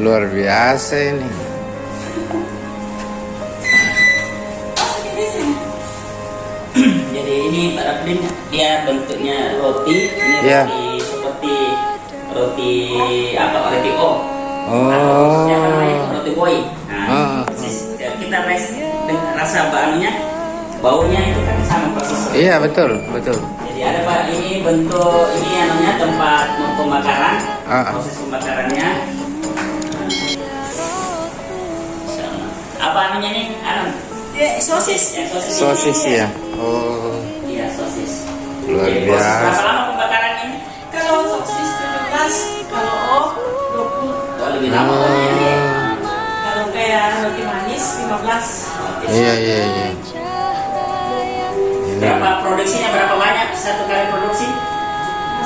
Luar biasa ini. Jadi ini Pak Raflin, dia bentuknya roti. Ini Iya. roti seperti roti apa? Roti O. Oh. Yang namanya roti boy. Oh. Kita dengan rasa bahannya, baunya itu kan sama persis. Iya, betul, betul. Jadi ada Pak, ini bentuk ini yang namanya tempat pembakaran. Proses pembakarannya. Apa namanya ini? Sosis. Ya, sosis. Sosis ya. Oh, Iya, sosis. luar Jadi proses berapa biasa. lama pembakaran ini? Kalau sosis 17, kalau O 20. Oh, lebih lama ini. Kalau kayak roti manis 15. Iya, iya, iya. Ini Berapa produksinya, berapa banyak satu kali produksi?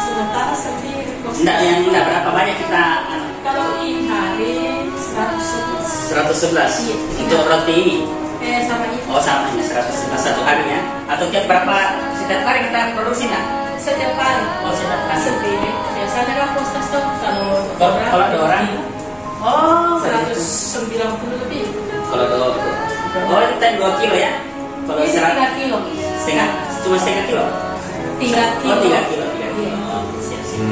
Sementara sendiri. Enggak berapa banyak kita Kalau ini hari 111. 111 Iya. untuk roti ini. Sama itu. Oh, sama ini 111 satu harinya. Atau setiap hari kita produksi nggak? Setiap hari. Oh, setiap hari. Sendiri. Biasanya kan postas tuh Kalau ada orang. Oh, 190 lebih. Kalau kita 2 kilo ya. Kalau Ini 3 kilo. cuma setengah kilo. 3 kilo. Oh, 3 kilo. Siap, siap.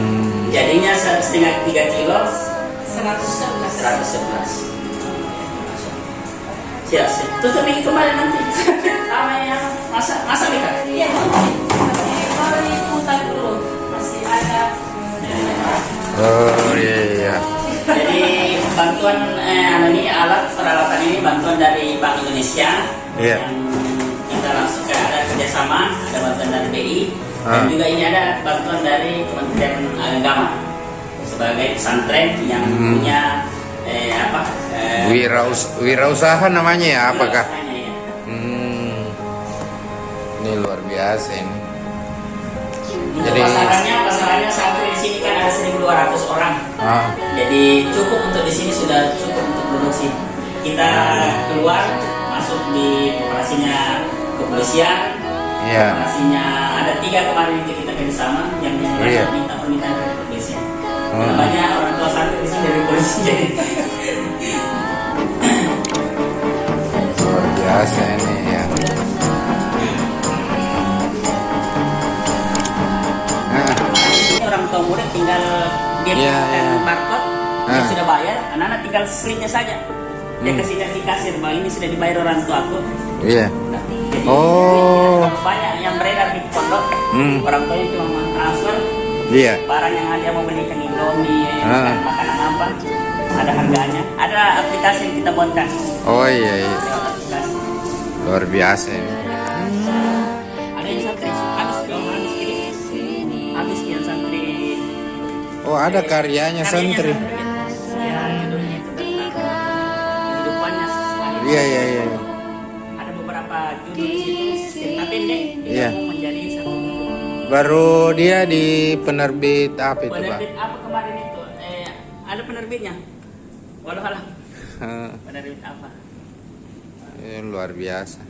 Jadinya setengah 3 kilo 111. 111. Siap, siap. Tutup ini kembali nanti. Sama yang masak nih Kak? Iya, masih diputar dulu. Masih ada. Oh, iya, iya. Jadi bantuan ini alat peralatan ini bantuan dari Bank Indonesia. Iya. Yang kita langsung ada kerjasama, ada bantuan dari BI dan juga ini ada bantuan dari Kementerian Agama sebagai pesantren yang punya Wirausaha namanya ya, apakah? wirausaha, ya. Ini luar biasa ini. Untuk Jadi- pasarannya santri di sini kan ada 1.200 orang. Jadi cukup untuk di sini, sudah cukup untuk produksi. Kita keluar masuk di operasinya kepolisian. Iya. Operasinya ada 3 kemarin itu kita kerjasama yang Iya. minta permintaan dari kepolisian. Karena banyak orang tua santri di sini dari polisi jadi. Luar biasa ini ya. Ini orang tua murid tinggal dia Iya, tekan iya. barcode, dia sudah bayar, anak-anak tinggal slipnya saja. Dia kasih dari kasir bahwa ini sudah dibayar orang tua aku. Iya. Nah, jadi Oh. banyak yang beredar di pondok. Orang tua itu cuma transfer Iya. barang yang dia mau belikan Indomie, makanan apa, ada harganya. Ada aplikasi yang kita buatkan. Oh, iya, iya. Lewat aplikasi. Luar biasa ini. Ada yang santri habis ini. Habis yang santri. Oh, ada karyanya santri. Ya, judulnya itu tentang kehidupannya sesuai. Iya, iya, iya. Ada beberapa judul di situ cerita pendek. Iya. Dia menjadi satu Baru dia di penerbit apa itu, Pak? penerbit apa kemarin itu? Ada penerbitnya. Walau alam. Penerbit apa? Luar biasa.